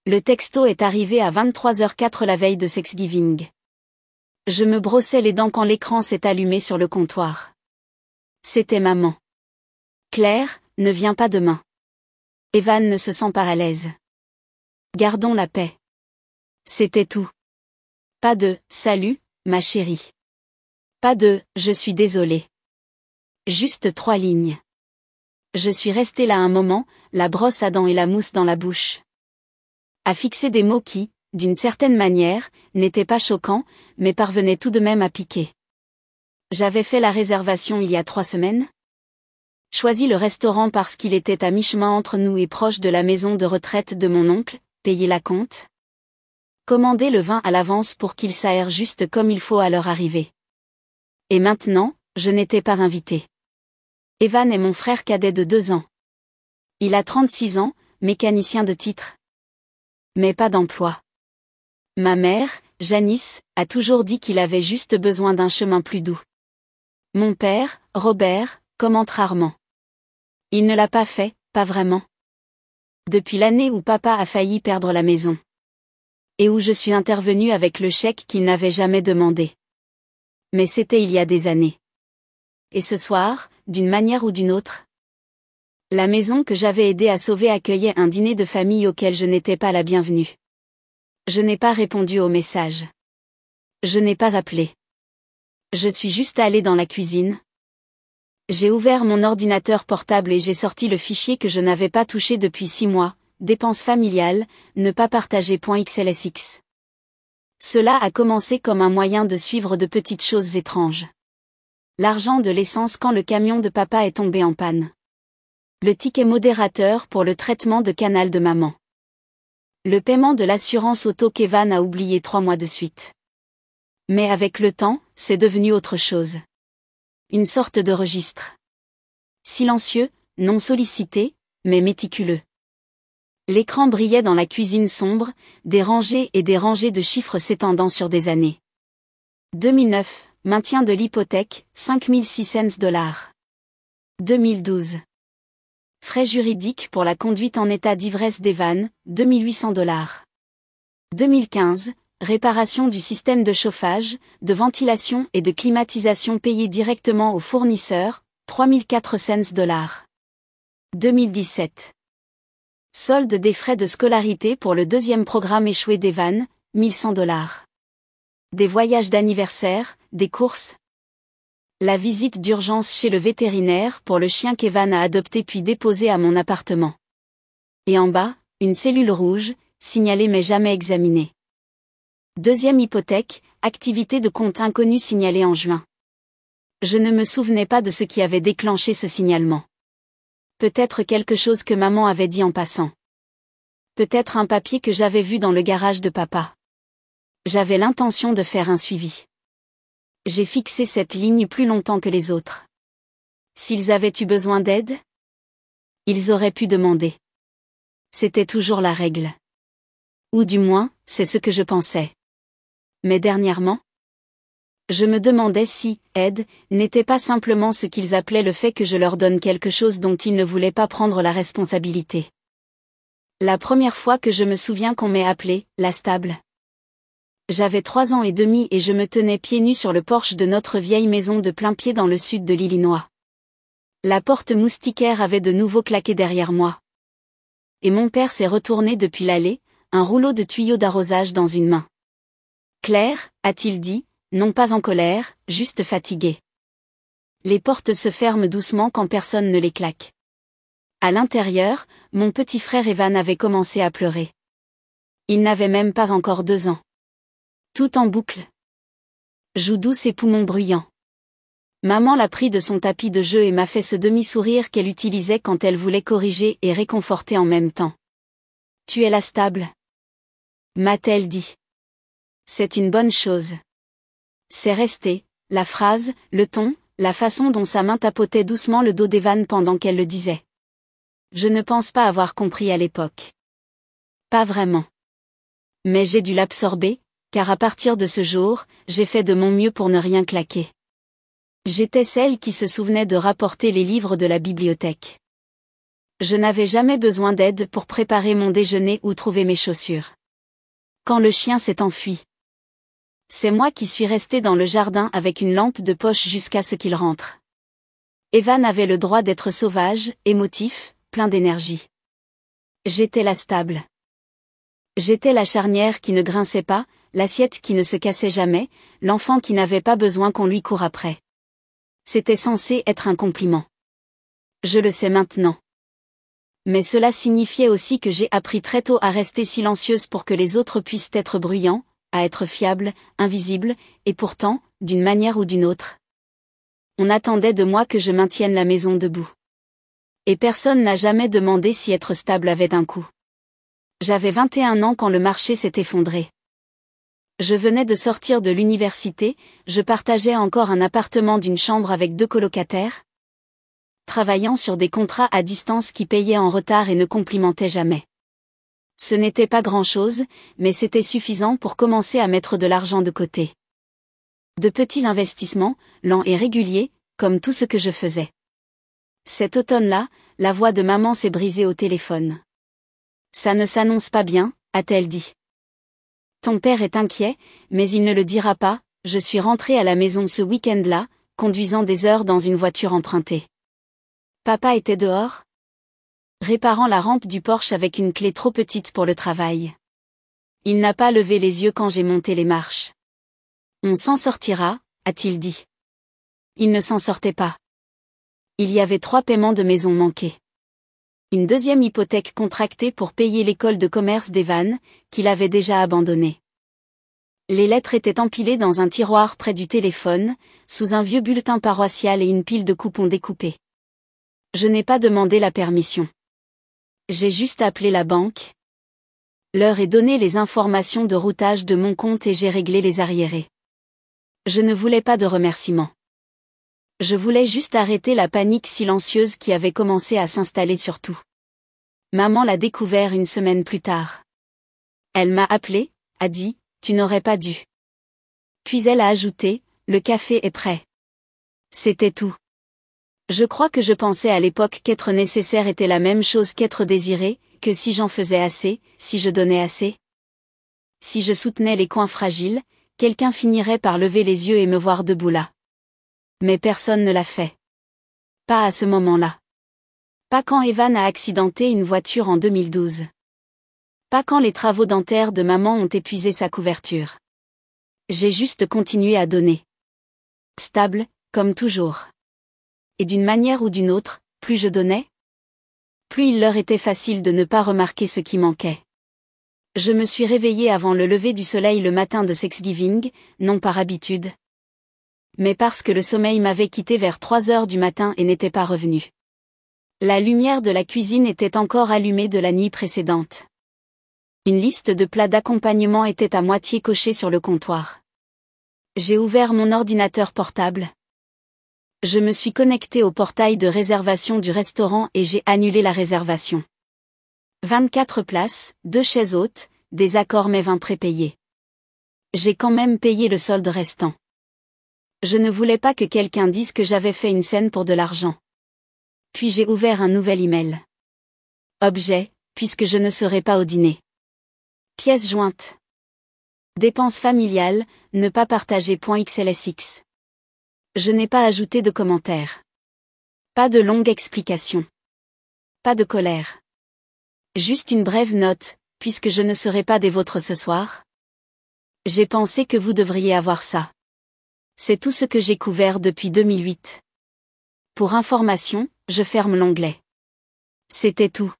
Le texto est arrivé à 23h04 la veille de Thanksgiving. Je me brossais les dents quand l'écran s'est allumé sur le comptoir. C'était maman. Claire, ne viens pas demain. Evan ne se sent pas à l'aise. Gardons la paix. C'était tout. Pas de « Salut, ma chérie ». Pas de « Je suis désolée ». Juste 3 lignes. Je suis restée là un moment, la brosse à dents et la mousse dans la bouche. À fixer des mots qui, d'une certaine manière, n'étaient pas choquants, mais parvenaient tout de même à piquer. J'avais fait la réservation il y a 3 semaines. Choisi le restaurant parce qu'il était à mi-chemin entre nous et proche de la maison de retraite de mon oncle, payé la compte. Commandé le vin à l'avance pour qu'il s'aère juste comme il faut à leur arrivée. Et maintenant, je n'étais pas invitée. Evan est mon frère cadet de 2 ans. Il a 36 ans, mécanicien de titre. Mais pas d'emploi. Ma mère, Janice, a toujours dit qu'il avait juste besoin d'un chemin plus doux. Mon père, Robert, commente rarement. Il ne l'a pas fait, pas vraiment. Depuis l'année où papa a failli perdre la maison. Et où je suis intervenue avec le chèque qu'il n'avait jamais demandé. Mais c'était il y a des années. Et ce soir, d'une manière ou d'une autre, la maison que j'avais aidé à sauver accueillait un dîner de famille auquel je n'étais pas la bienvenue. Je n'ai pas répondu au message. Je n'ai pas appelé. Je suis juste allée dans la cuisine. J'ai ouvert mon ordinateur portable et j'ai sorti le fichier que je n'avais pas touché depuis 6 mois, dépenses familiales, ne pas partager.xlsx. Cela a commencé comme un moyen de suivre de petites choses étranges. L'argent de l'essence quand le camion de papa est tombé en panne. Le ticket modérateur pour le traitement de canal de maman. Le paiement de l'assurance auto qu'Evan a oublié 3 mois de suite. Mais avec le temps, c'est devenu autre chose. Une sorte de registre. Silencieux, non sollicité, mais méticuleux. L'écran brillait dans la cuisine sombre, des rangées et des rangées de chiffres s'étendant sur des années. 2009, maintien de l'hypothèque, $5,600. 2012. Frais juridiques pour la conduite en état d'ivresse d'Evan, $2,800. 2015, réparation du système de chauffage, de ventilation et de climatisation payé directement au fournisseur, $3,400. 2017. Solde des frais de scolarité pour le 2e programme échoué d'Evan, $1,100. Des voyages d'anniversaire, des courses. La visite d'urgence chez le vétérinaire pour le chien qu'Evan a adopté puis déposé à mon appartement. Et en bas, une cellule rouge, signalée mais jamais examinée. 2e hypothèque, activité de compte inconnu signalée en juin. Je ne me souvenais pas de ce qui avait déclenché ce signalement. Peut-être quelque chose que maman avait dit en passant. Peut-être un papier que j'avais vu dans le garage de papa. J'avais l'intention de faire un suivi. J'ai fixé cette ligne plus longtemps que les autres. S'ils avaient eu besoin d'aide, ils auraient pu demander. C'était toujours la règle. Ou du moins, c'est ce que je pensais. Mais dernièrement, je me demandais si « aide » n'était pas simplement ce qu'ils appelaient le fait que je leur donne quelque chose dont ils ne voulaient pas prendre la responsabilité. La première fois que je me souviens qu'on m'ait appelé « la stable ». J'avais 3 ans et demi et je me tenais pieds nus sur le porche de notre vieille maison de Plain-Pied dans le sud de l'Illinois. La porte moustiquaire avait de nouveau claqué derrière moi. Et mon père s'est retourné depuis l'allée, un rouleau de tuyaux d'arrosage dans une main. « Claire » a-t-il dit, non pas en colère, juste fatigué. Les portes se ferment doucement quand personne ne les claque. À l'intérieur, mon petit frère Evan avait commencé à pleurer. Il n'avait même pas encore 2 ans. Tout en boucle. Joues douces et poumons bruyants. Maman l'a pris de son tapis de jeu et m'a fait ce demi-sourire qu'elle utilisait quand elle voulait corriger et réconforter en même temps. « Tu es la stable » m'a-t-elle dit. C'est une bonne chose. C'est resté, la phrase, le ton, la façon dont sa main tapotait doucement le dos d'Evan pendant qu'elle le disait. Je ne pense pas avoir compris à l'époque. Pas vraiment. Mais j'ai dû l'absorber, car à partir de ce jour, j'ai fait de mon mieux pour ne rien claquer. J'étais celle qui se souvenait de rapporter les livres de la bibliothèque. Je n'avais jamais besoin d'aide pour préparer mon déjeuner ou trouver mes chaussures. Quand le chien s'est enfui, c'est moi qui suis restée dans le jardin avec une lampe de poche jusqu'à ce qu'il rentre. Evan avait le droit d'être sauvage, émotif, plein d'énergie. J'étais la stable. J'étais la charnière qui ne grinçait pas, l'assiette qui ne se cassait jamais, l'enfant qui n'avait pas besoin qu'on lui court après. C'était censé être un compliment. Je le sais maintenant. Mais cela signifiait aussi que j'ai appris très tôt à rester silencieuse pour que les autres puissent être bruyants, à être fiables, invisibles, et pourtant, d'une manière ou d'une autre. On attendait de moi que je maintienne la maison debout. Et personne n'a jamais demandé si être stable avait un coût. J'avais 21 ans quand le marché s'est effondré. Je venais de sortir de l'université, je partageais encore un appartement d'une chambre avec 2 colocataires, travaillant sur des contrats à distance qui payaient en retard et ne complimentaient jamais. Ce n'était pas grand-chose, mais c'était suffisant pour commencer à mettre de l'argent de côté. De petits investissements, lents et réguliers, comme tout ce que je faisais. Cet automne-là, la voix de maman s'est brisée au téléphone. Ça ne s'annonce pas bien, a-t-elle dit. Ton père est inquiet, mais il ne le dira pas, je suis rentrée à la maison ce week-end-là, conduisant des heures dans une voiture empruntée. Papa était dehors, réparant la rampe du Porsche avec une clé trop petite pour le travail. Il n'a pas levé les yeux quand j'ai monté les marches. On s'en sortira, a-t-il dit. Il ne s'en sortait pas. Il y avait 3 paiements de maison manqués. Une deuxième hypothèque contractée pour payer l'école de commerce d'Evan, qu'il avait déjà abandonnée. Les lettres étaient empilées dans un tiroir près du téléphone, sous un vieux bulletin paroissial et une pile de coupons découpés. Je n'ai pas demandé la permission. J'ai juste appelé la banque. Leur ai donné les informations de routage de mon compte et j'ai réglé les arriérés. Je ne voulais pas de remerciements. Je voulais juste arrêter la panique silencieuse qui avait commencé à s'installer sur tout. Maman l'a découvert une semaine plus tard. Elle m'a appelé, a dit, tu n'aurais pas dû. Puis elle a ajouté, le café est prêt. C'était tout. Je crois que je pensais à l'époque qu'être nécessaire était la même chose qu'être désiré, que si j'en faisais assez, si je donnais assez. Si je soutenais les coins fragiles, quelqu'un finirait par lever les yeux et me voir debout là. Mais personne ne l'a fait. Pas à ce moment-là. Pas quand Evan a accidenté une voiture en 2012. Pas quand les travaux dentaires de maman ont épuisé sa couverture. J'ai juste continué à donner. Stable, comme toujours. Et d'une manière ou d'une autre, plus je donnais, plus il leur était facile de ne pas remarquer ce qui manquait. Je me suis réveillée avant le lever du soleil le matin de Thanksgiving, non par habitude, mais parce que le sommeil m'avait quitté vers 3 heures du matin et n'était pas revenu. La lumière de la cuisine était encore allumée de la nuit précédente. Une liste de plats d'accompagnement était à moitié cochée sur le comptoir. J'ai ouvert mon ordinateur portable. Je me suis connectée au portail de réservation du restaurant et j'ai annulé la réservation. 24 places, 2 chaises hautes, des accords mais 20 prépayés. J'ai quand même payé le solde restant. Je ne voulais pas que quelqu'un dise que j'avais fait une scène pour de l'argent. Puis j'ai ouvert un nouvel email. Objet, puisque je ne serai pas au dîner. Pièce jointe. Dépenses familiales, ne pas partager. .xlsx. Je n'ai pas ajouté de commentaires. Pas de longue explication. Pas de colère. Juste une brève note, puisque je ne serai pas des vôtres ce soir. J'ai pensé que vous devriez avoir ça. C'est tout ce que j'ai couvert depuis 2008. Pour information, je ferme l'onglet. C'était tout.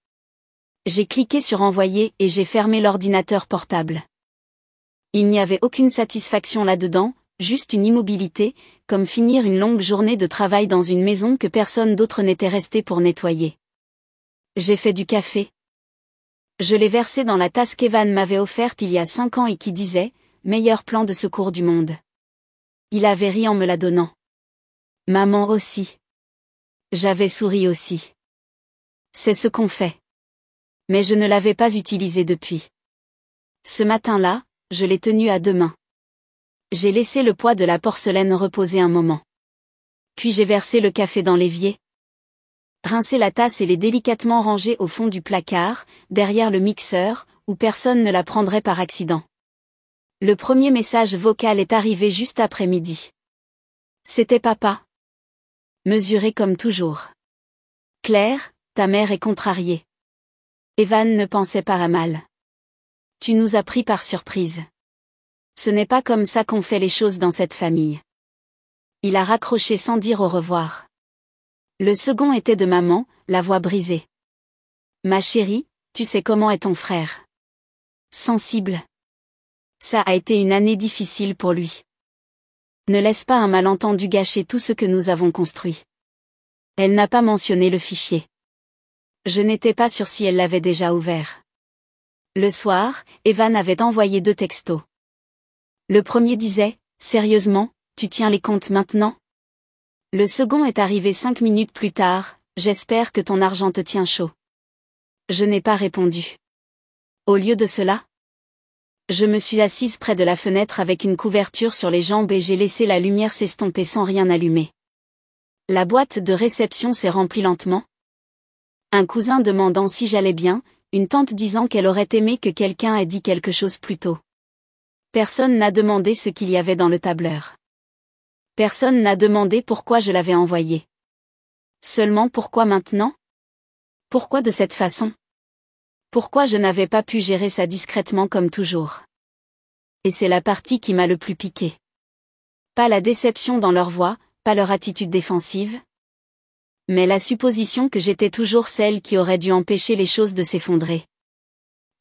J'ai cliqué sur envoyer et j'ai fermé l'ordinateur portable. Il n'y avait aucune satisfaction là-dedans, juste une immobilité, comme finir une longue journée de travail dans une maison que personne d'autre n'était resté pour nettoyer. J'ai fait du café. Je l'ai versé dans la tasse qu'Evan m'avait offerte il y a 5 ans et qui disait « Meilleur plan de secours du monde ». Il avait ri en me la donnant. Maman aussi. J'avais souri aussi. C'est ce qu'on fait. Mais je ne l'avais pas utilisé depuis. Ce matin-là, je l'ai tenu à 2 mains. J'ai laissé le poids de la porcelaine reposer un moment. Puis j'ai versé le café dans l'évier. rincer la tasse et les délicatement ranger au fond du placard, derrière le mixeur, où personne ne la prendrait par accident. Le premier message vocal est arrivé juste après midi. C'était papa. Mesuré comme toujours. Claire, ta mère est contrariée. Evan ne pensait pas à mal. Tu nous as pris par surprise. Ce n'est pas comme ça qu'on fait les choses dans cette famille. Il a raccroché sans dire au revoir. Le second était de maman, la voix brisée. Ma chérie, tu sais comment est ton frère. Sensible. Ça a été une année difficile pour lui. Ne laisse pas un malentendu gâcher tout ce que nous avons construit. Elle n'a pas mentionné le fichier. Je n'étais pas sûre si elle l'avait déjà ouvert. Le soir, Evan avait envoyé 2 textos. Le premier disait, « Sérieusement, tu tiens les comptes maintenant ?» Le second est arrivé 5 minutes plus tard, « J'espère que ton argent te tient chaud. » Je n'ai pas répondu. Au lieu de cela, je me suis assise près de la fenêtre avec une couverture sur les jambes et j'ai laissé la lumière s'estomper sans rien allumer. La boîte de réception s'est remplie lentement. Un cousin demandant si j'allais bien, une tante disant qu'elle aurait aimé que quelqu'un ait dit quelque chose plus tôt. Personne n'a demandé ce qu'il y avait dans le tableur. Personne n'a demandé pourquoi je l'avais envoyé. Seulement pourquoi maintenant ? Pourquoi de cette façon ? Pourquoi je n'avais pas pu gérer ça discrètement comme toujours ? Et c'est la partie qui m'a le plus piqué. Pas la déception dans leur voix, pas leur attitude défensive, mais la supposition que j'étais toujours celle qui aurait dû empêcher les choses de s'effondrer.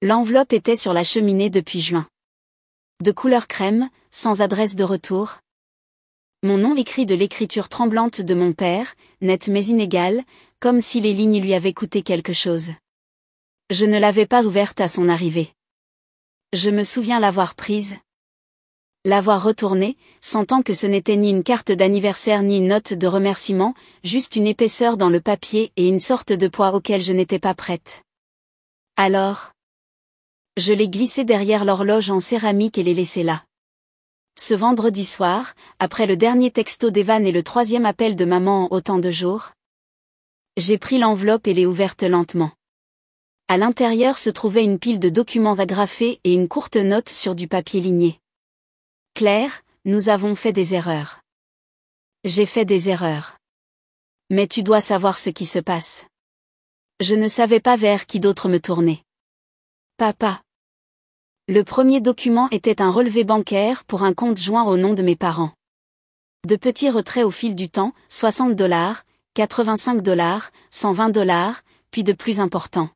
L'enveloppe était sur la cheminée depuis juin. De couleur crème, sans adresse de retour. Mon nom écrit de l'écriture tremblante de mon père, nette mais inégale, comme si les lignes lui avaient coûté quelque chose. Je ne l'avais pas ouverte à son arrivée. Je me souviens l'avoir prise. L'avoir retournée, sentant que ce n'était ni une carte d'anniversaire ni une note de remerciement, juste une épaisseur dans le papier et une sorte de poids auquel je n'étais pas prête. Alors, je l'ai glissée derrière l'horloge en céramique et l'ai laissée là. Ce vendredi soir, après le dernier texto d'Evan et le 3e appel de maman en autant de jours, j'ai pris l'enveloppe et l'ai ouverte lentement. À l'intérieur se trouvait une pile de documents agrafés et une courte note sur du papier ligné. Claire, nous avons fait des erreurs. J'ai fait des erreurs. Mais tu dois savoir ce qui se passe. Je ne savais pas vers qui d'autre me tourner. Papa. Le premier document était un relevé bancaire pour un compte joint au nom de mes parents. De petits retraits au fil du temps, $60, $85, $120, puis de plus importants.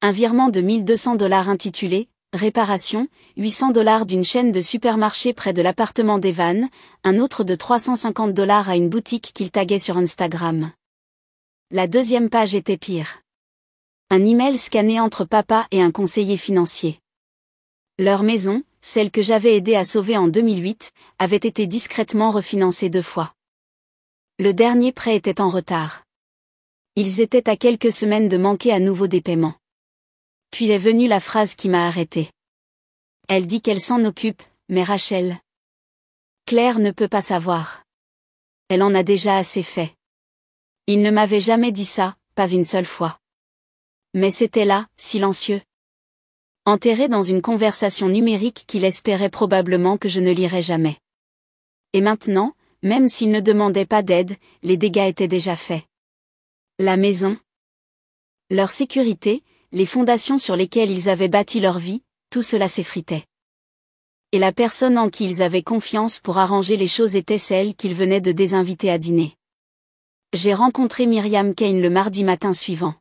Un virement de $1200 intitulé « Réparation », $800 d'une chaîne de supermarchés près de l'appartement d'Evan, un autre de $350 à une boutique qu'il taguait sur Instagram. La deuxième page était pire. Un email scanné entre papa et un conseiller financier. Leur maison, celle que j'avais aidé à sauver en 2008, avait été discrètement refinancée 2 fois. Le dernier prêt était en retard. Ils étaient à quelques semaines de manquer à nouveau des paiements. Puis est venue la phrase qui m'a arrêtée. Elle dit qu'elle s'en occupe, mais Rachel. Claire ne peut pas savoir. Elle en a déjà assez fait. Il ne m'avait jamais dit ça, pas une seule fois. Mais c'était là, silencieux. Enterré dans une conversation numérique qu'il espérait probablement que je ne lirais jamais. Et maintenant, même s'il ne demandait pas d'aide, les dégâts étaient déjà faits. La maison. Leur sécurité, les fondations sur lesquelles ils avaient bâti leur vie, tout cela s'effritait. Et la personne en qui ils avaient confiance pour arranger les choses était celle qu'ils venaient de désinviter à dîner. J'ai rencontré Myriam Kane le mardi matin suivant.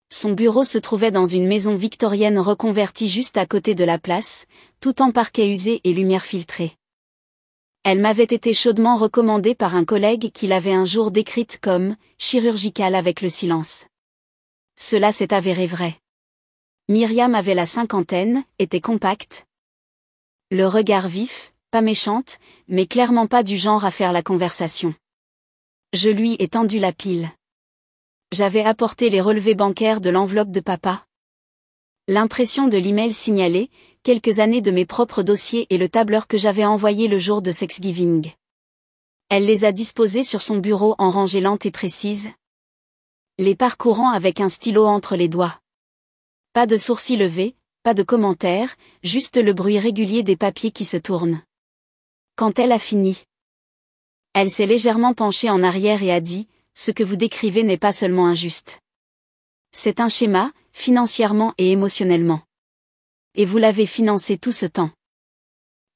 Son bureau se trouvait dans une maison victorienne reconvertie juste à côté de la place, tout en parquet usé et lumière filtrée. Elle m'avait été chaudement recommandée par un collègue qui l'avait un jour décrite comme « chirurgicale avec le silence ». Cela s'est avéré vrai. Myriam avait la 50aine, était compacte. Le regard vif, pas méchante, mais clairement pas du genre à faire la conversation. Je lui ai tendu la pile. J'avais apporté les relevés bancaires de l'enveloppe de papa. L'impression de l'email signalé, quelques années de mes propres dossiers et le tableur que j'avais envoyé le jour de Thanksgiving. Elle les a disposés sur son bureau en rangées lentes et précises. les parcourant avec un stylo entre les doigts. Pas de sourcils levés, pas de commentaires, juste le bruit régulier des papiers qui se tournent. Quand elle a fini, elle s'est légèrement penchée en arrière et a dit, « Ce que vous décrivez n'est pas seulement injuste. C'est un schéma, financièrement et émotionnellement. Et vous l'avez financé tout ce temps. »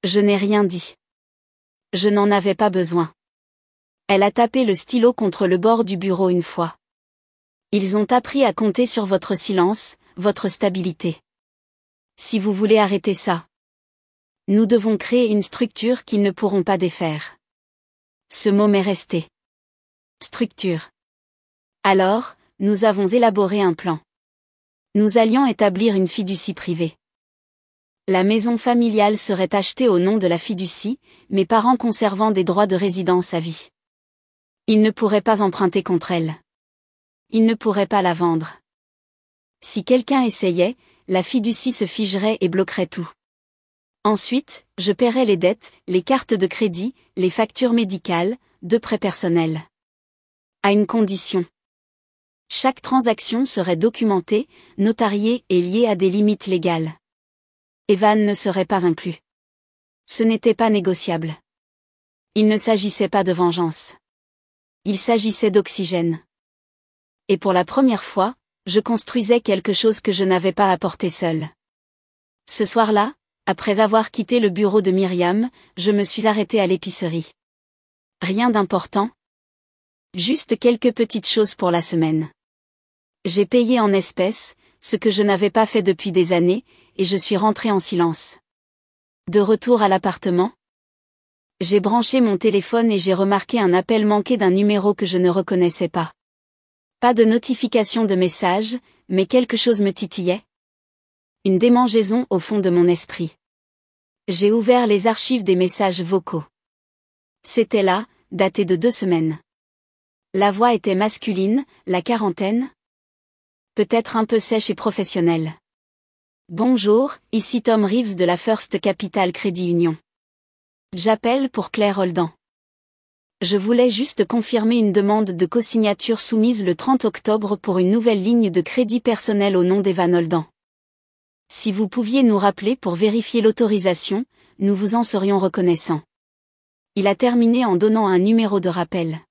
Je n'ai rien dit. Je n'en avais pas besoin. Elle a tapé le stylo contre le bord du bureau une fois. Ils ont appris à compter sur votre silence, votre stabilité. Si vous voulez arrêter ça, nous devons créer une structure qu'ils ne pourront pas défaire. Ce mot m'est resté. Structure. Alors, nous avons élaboré un plan. Nous allions établir une fiducie privée. La maison familiale serait achetée au nom de la fiducie, mes parents conservant des droits de résidence à vie. Ils ne pourraient pas emprunter contre elle. Ils ne pourraient pas la vendre. Si quelqu'un essayait, la fiducie se figerait et bloquerait tout. Ensuite, je paierais les dettes, les cartes de crédit, les factures médicales, de prêts personnels. À une condition. Chaque transaction serait documentée, notariée et liée à des limites légales. Evan ne serait pas inclus. Ce n'était pas négociable. Il ne s'agissait pas de vengeance. Il s'agissait d'oxygène. Et pour la première fois, je construisais quelque chose que je n'avais pas apporté seul. Ce soir-là, après avoir quitté le bureau de Myriam, je me suis arrêtée à l'épicerie. Rien d'important. Juste quelques petites choses pour la semaine. J'ai payé en espèces, ce que je n'avais pas fait depuis des années, et je suis rentrée en silence. De retour à l'appartement, j'ai branché mon téléphone et j'ai remarqué un appel manqué d'un numéro que je ne reconnaissais pas. Pas de notification de message, mais quelque chose me titillait. Une démangeaison au fond de mon esprit. J'ai ouvert les archives des messages vocaux. C'était là, daté de 2 semaines. La voix était masculine, la quarantaine. Peut-être un peu sèche et professionnelle. Bonjour, ici Tom Reeves de la First Capital Credit Union. J'appelle pour Claire Holden. Je voulais juste confirmer une demande de cosignature soumise le 30 octobre pour une nouvelle ligne de crédit personnel au nom d'Evan Holden. Si vous pouviez nous rappeler pour vérifier l'autorisation, nous vous en serions reconnaissants. Il a terminé en donnant un numéro de rappel.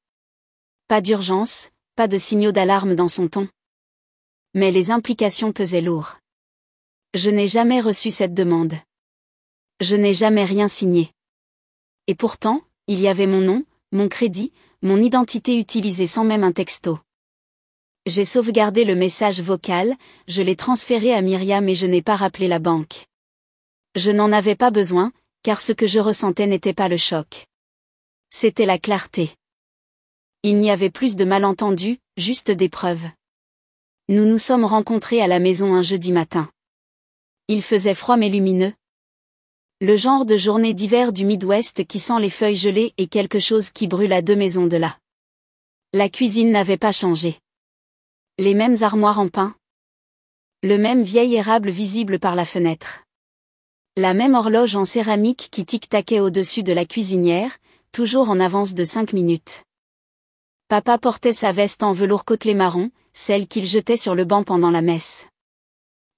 Pas d'urgence, pas de signaux d'alarme dans son ton. Mais les implications pesaient lourd. Je n'ai jamais reçu cette demande. Je n'ai jamais rien signé. Et pourtant, il y avait mon nom, mon crédit, mon identité utilisée sans même un texto. J'ai sauvegardé le message vocal, je l'ai transféré à Myriam et je n'ai pas rappelé la banque. Je n'en avais pas besoin, car ce que je ressentais n'était pas le choc. C'était la clarté. Il n'y avait plus de malentendus, juste des preuves. Nous nous sommes rencontrés à la maison un jeudi matin. Il faisait froid mais lumineux. Le genre de journée d'hiver du Midwest qui sent les feuilles gelées et quelque chose qui brûle à 2 maisons de là. La cuisine n'avait pas changé. Les mêmes armoires en pin. Le même vieil érable visible par la fenêtre. La même horloge en céramique qui tic-taquait au-dessus de la cuisinière, toujours en avance de 5 minutes. Papa portait sa veste en velours côtelé marron, celle qu'il jetait sur le banc pendant la messe.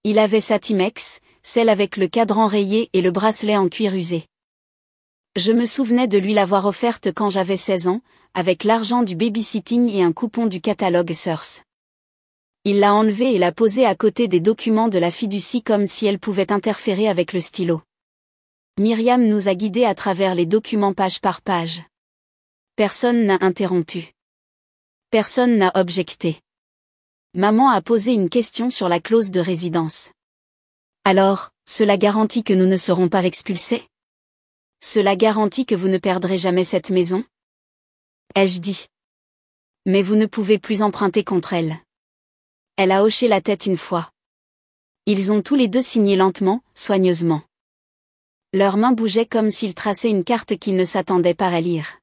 Il avait sa Timex, celle avec le cadran rayé et le bracelet en cuir usé. Je me souvenais de lui l'avoir offerte quand j'avais 16 ans, avec l'argent du babysitting et un coupon du catalogue Sears. Il l'a enlevée et l'a posée à côté des documents de la fiducie comme si elle pouvait interférer avec le stylo. Myriam nous a guidés à travers les documents page par page. Personne n'a interrompu. Personne n'a objecté. Maman a posé une question sur la clause de résidence. Alors, cela garantit que nous ne serons pas expulsés? Cela garantit que vous ne perdrez jamais cette maison? Ai-je dit. Mais vous ne pouvez plus emprunter contre elle. Elle a hoché la tête une fois. Ils ont tous les deux signé lentement, soigneusement. Leurs mains bougeaient comme s'ils traçaient une carte qu'ils ne s'attendaient pas à lire.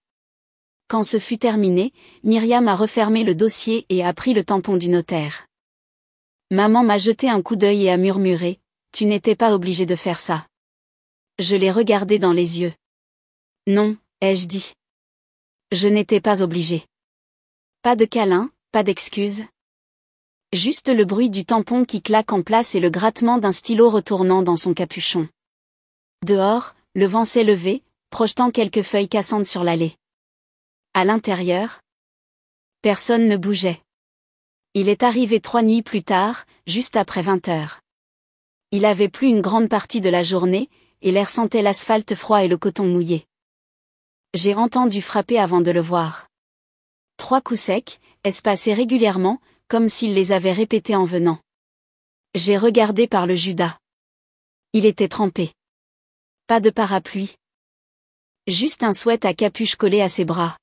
Quand ce fut terminé, Myriam a refermé le dossier et a pris le tampon du notaire. Maman m'a jeté un coup d'œil et a murmuré, « Tu n'étais pas obligé de faire ça. » Je l'ai regardé dans les yeux. « Non, ai-je dit. Je n'étais pas obligé. » Pas de câlin, pas d'excuses. Juste le bruit du tampon qui claque en place et le grattement d'un stylo retournant dans son capuchon. Dehors, le vent s'est levé, projetant quelques feuilles cassantes sur l'allée. À l'intérieur, personne ne bougeait. Il est arrivé 3 nuits plus tard, juste après 20 heures. Il avait plu une grande partie de la journée, et l'air sentait l'asphalte froid et le coton mouillé. J'ai entendu frapper avant de le voir. 3 coups secs, espacés régulièrement, comme s'il les avait répétés en venant. J'ai regardé par le Judas. Il était trempé. Pas de parapluie. Juste un sweat à capuche collé à ses bras.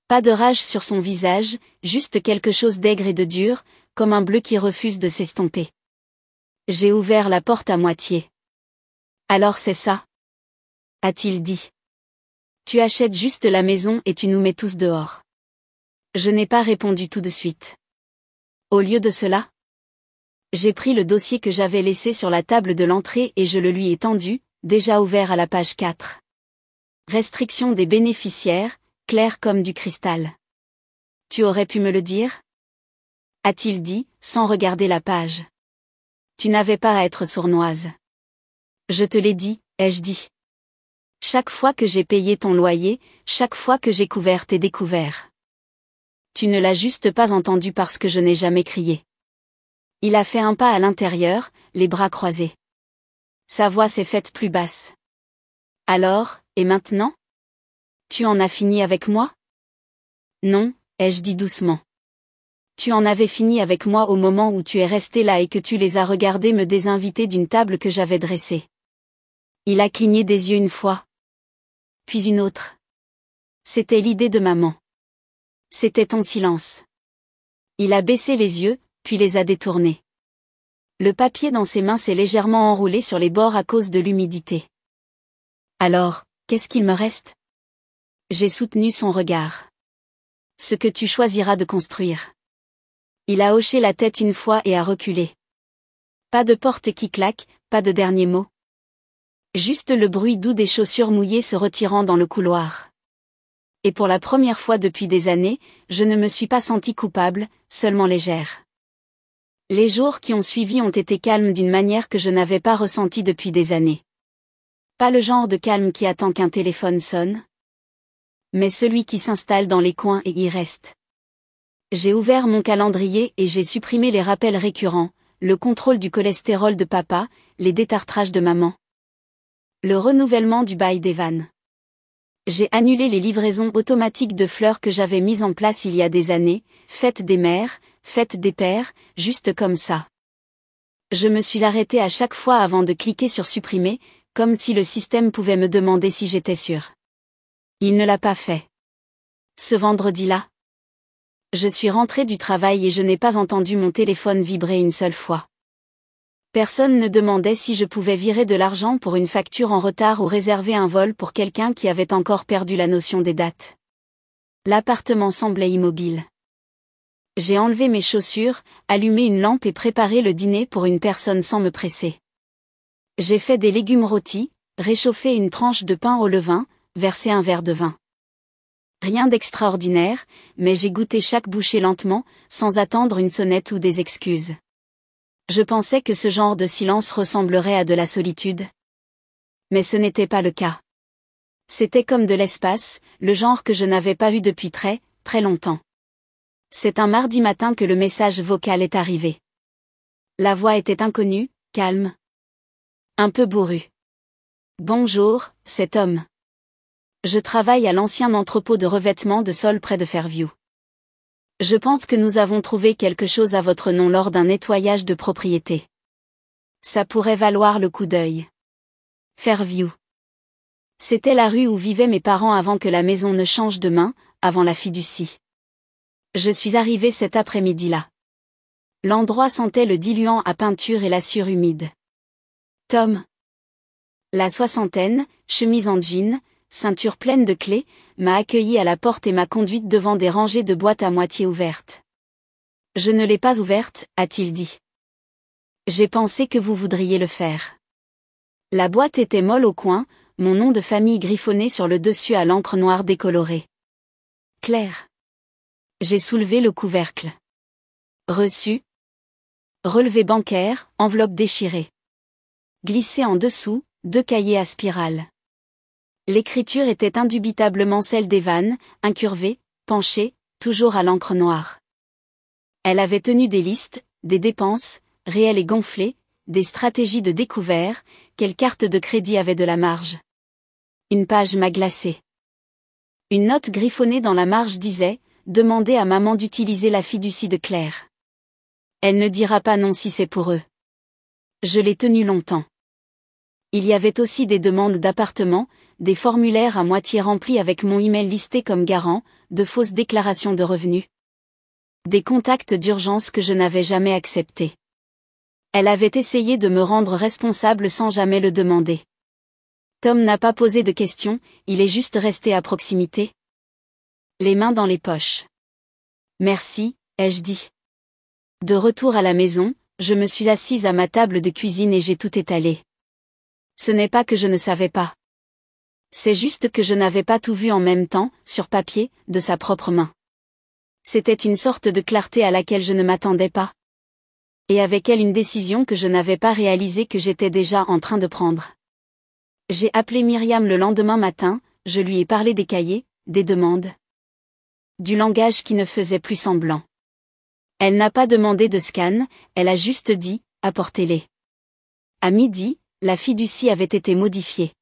Pas de rage sur son visage, juste quelque chose d'aigre et de dur, comme un bleu qui refuse de s'estomper. J'ai ouvert la porte à moitié. Alors c'est ça? A-t-il dit. Tu achètes juste la maison et tu nous mets tous dehors. Je n'ai pas répondu tout de suite. Au lieu de cela, j'ai pris le dossier que j'avais laissé sur la table de l'entrée et je le lui ai tendu, déjà ouvert à la page 4. Restriction des bénéficiaires, clair comme du cristal. Tu aurais pu me le dire? A-t-il dit, sans regarder la page. Tu n'avais pas à être sournoise. Je te l'ai dit, ai-je dit. Chaque fois que j'ai payé ton loyer, chaque fois que j'ai couvert tes découverts. Tu ne l'as juste pas entendu parce que je n'ai jamais crié. Il a fait un pas à l'intérieur, les bras croisés. Sa voix s'est faite plus basse. Alors, et maintenant? Tu en as fini avec moi? Non, ai-je dit doucement. Tu en avais fini avec moi au moment où tu es resté là et que tu les as regardés me désinviter d'une table que j'avais dressée. Il a cligné des yeux une fois. Puis une autre. C'était l'idée de maman. C'était ton silence. Il a baissé les yeux, puis les a détournés. Le papier dans ses mains s'est légèrement enroulé sur les bords à cause de l'humidité. Alors, qu'est-ce qu'il me reste? J'ai soutenu son regard. Ce que tu choisiras de construire. Il a hoché la tête une fois et a reculé. Pas de porte qui claque, pas de dernier mot. Juste le bruit doux des chaussures mouillées se retirant dans le couloir. Et pour la première fois depuis des années, je ne me suis pas sentie coupable, seulement légère. Les jours qui ont suivi ont été calmes d'une manière que je n'avais pas ressentie depuis des années. Pas le genre de calme qui attend qu'un téléphone sonne, mais celui qui s'installe dans les coins et y reste. J'ai ouvert mon calendrier et j'ai supprimé les rappels récurrents, le contrôle du cholestérol de papa, les détartrages de maman. Le renouvellement du bail d'Evan. J'ai annulé les livraisons automatiques de fleurs que j'avais mises en place il y a des années, fête des mères, fête des pères, juste comme ça. Je me suis arrêtée à chaque fois avant de cliquer sur supprimer, comme si le système pouvait me demander si j'étais sûre. Il ne l'a pas fait. Ce vendredi-là, je suis rentrée du travail et je n'ai pas entendu mon téléphone vibrer une seule fois. Personne ne demandait si je pouvais virer de l'argent pour une facture en retard ou réserver un vol pour quelqu'un qui avait encore perdu la notion des dates. L'appartement semblait immobile. J'ai enlevé mes chaussures, allumé une lampe et préparé le dîner pour une personne sans me presser. J'ai fait des légumes rôtis, réchauffé une tranche de pain au levain, versé un verre de vin. Rien d'extraordinaire, mais j'ai goûté chaque bouchée lentement, sans attendre une sonnette ou des excuses. Je pensais que ce genre de silence ressemblerait à de la solitude. Mais ce n'était pas le cas. C'était comme de l'espace, le genre que je n'avais pas vu depuis très, très longtemps. C'est un mardi matin que le message vocal est arrivé. La voix était inconnue, calme. Un peu bourrue. Bonjour, c'est Tom. Je travaille à l'ancien entrepôt de revêtement de sol près de Fairview. Je pense que nous avons trouvé quelque chose à votre nom lors d'un nettoyage de propriété. Ça pourrait valoir le coup d'œil. Fairview. C'était la rue où vivaient mes parents avant que la maison ne change de main, avant la fiducie. Je suis arrivée cet après-midi-là. L'endroit sentait le diluant à peinture et la sueur humide. Tom. La soixantaine, chemise en jean, ceinture pleine de clés, m'a accueilli à la porte et m'a conduite devant des rangées de boîtes à moitié ouvertes. Je ne l'ai pas ouverte, a-t-il dit. J'ai pensé que vous voudriez le faire. La boîte était molle au coin, mon nom de famille griffonné sur le dessus à l'encre noire décolorée. Claire. J'ai soulevé le couvercle. Reçu, Relevé bancaire, enveloppe déchirée. Glissé en dessous, 2 cahiers à spirale. L'écriture était indubitablement celle d'Evan, incurvée, penchée, toujours à l'encre noire. Elle avait tenu des listes, des dépenses, réelles et gonflées, des stratégies de découvert, quelle carte de crédit avait de la marge. Une page m'a glacé. Une note griffonnée dans la marge disait « Demandez à maman d'utiliser la fiducie de Claire. Elle ne dira pas non si c'est pour eux. » Je l'ai tenu longtemps. Il y avait aussi des demandes d'appartements, des formulaires à moitié remplis avec mon email listé comme garant, de fausses déclarations de revenus. Des contacts d'urgence que je n'avais jamais acceptés. Elle avait essayé de me rendre responsable sans jamais le demander. Tom n'a pas posé de questions, il est juste resté à proximité. Les mains dans les poches. Merci, ai-je dit. De retour à la maison, je me suis assise à ma table de cuisine et j'ai tout étalé. Ce n'est pas que je ne savais pas. C'est juste que je n'avais pas tout vu en même temps, sur papier, de sa propre main. C'était une sorte de clarté à laquelle je ne m'attendais pas. Et avec elle une décision que je n'avais pas réalisée que j'étais déjà en train de prendre. J'ai appelé Myriam le lendemain matin, je lui ai parlé des cahiers, des demandes. Du langage qui ne faisait plus semblant. Elle n'a pas demandé de scan, elle a juste dit, apportez-les. À midi, la fiducie avait été modifiée.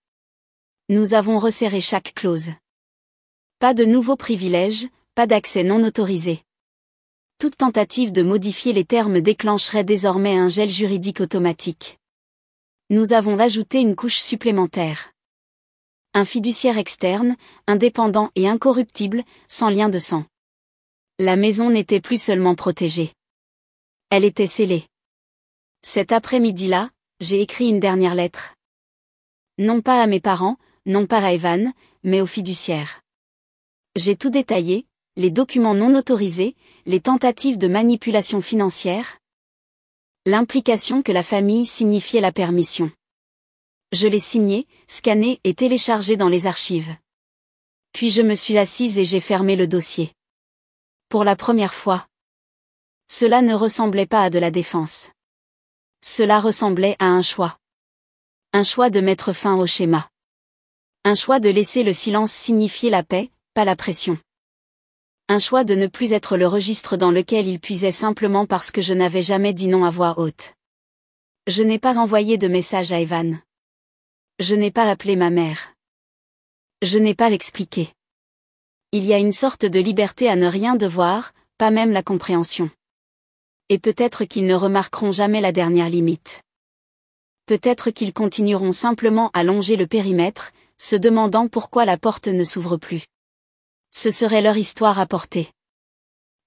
Nous avons resserré chaque clause. Pas de nouveaux privilèges, pas d'accès non autorisé. Toute tentative de modifier les termes déclencherait désormais un gel juridique automatique. Nous avons ajouté une couche supplémentaire. Un fiduciaire externe, indépendant et incorruptible, sans lien de sang. La maison n'était plus seulement protégée. Elle était scellée. Cet après-midi-là, j'ai écrit une dernière lettre. Non pas à mes parents, non pas à Evan, mais au fiduciaire. J'ai tout détaillé, les documents non autorisés, les tentatives de manipulation financière. L'implication que la famille signifiait la permission. Je l'ai signé, scanné et téléchargé dans les archives. Puis je me suis assise et j'ai fermé le dossier. Pour la première fois. Cela ne ressemblait pas à de la défense. Cela ressemblait à un choix. Un choix de mettre fin au schéma. Un choix de laisser le silence signifier la paix, pas la pression. Un choix de ne plus être le registre dans lequel il puisait simplement parce que je n'avais jamais dit non à voix haute. Je n'ai pas envoyé de message à Evan. Je n'ai pas appelé ma mère. Je n'ai pas expliqué. Il y a une sorte de liberté à ne rien devoir, pas même la compréhension. Et peut-être qu'ils ne remarqueront jamais la dernière limite. Peut-être qu'ils continueront simplement à longer le périmètre, se demandant pourquoi la porte ne s'ouvre plus. Ce serait leur histoire à porter.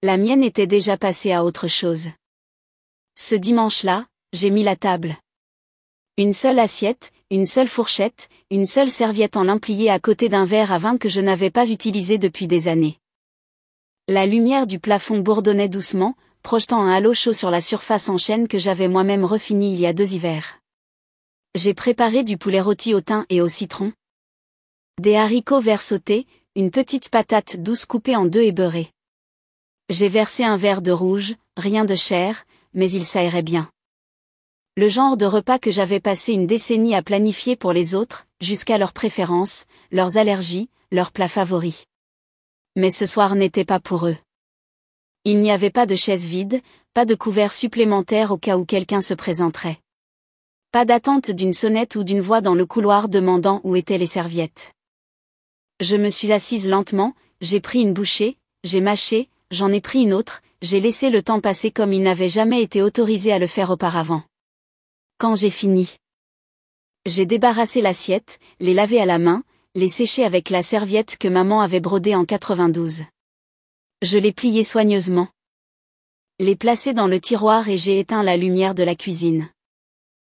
La mienne était déjà passée à autre chose. Ce dimanche-là, j'ai mis la table. Une seule assiette, une seule fourchette, une seule serviette en lin plié à côté d'un verre à vin que je n'avais pas utilisé depuis des années. La lumière du plafond bourdonnait doucement, projetant un halo chaud sur la surface en chêne que j'avais moi-même refini il y a 2 hivers. J'ai préparé du poulet rôti au thym et au citron. Des haricots verts sautés, une petite patate douce coupée en 2 et beurrée. J'ai versé un verre de rouge, rien de cher, mais il s'aérait bien. Le genre de repas que j'avais passé une décennie à planifier pour les autres, jusqu'à leurs préférences, leurs allergies, leurs plats favoris. Mais ce soir n'était pas pour eux. Il n'y avait pas de chaise vide, pas de couvert supplémentaire au cas où quelqu'un se présenterait. Pas d'attente d'une sonnette ou d'une voix dans le couloir demandant où étaient les serviettes. Je me suis assise lentement, j'ai pris une bouchée, j'ai mâché, j'en ai pris une autre, j'ai laissé le temps passer comme il n'avait jamais été autorisé à le faire auparavant. Quand j'ai fini, j'ai débarrassé l'assiette, les lavé à la main, les séché avec la serviette que maman avait brodée en 92. Je les plié soigneusement. Les placé dans le tiroir et j'ai éteint la lumière de la cuisine.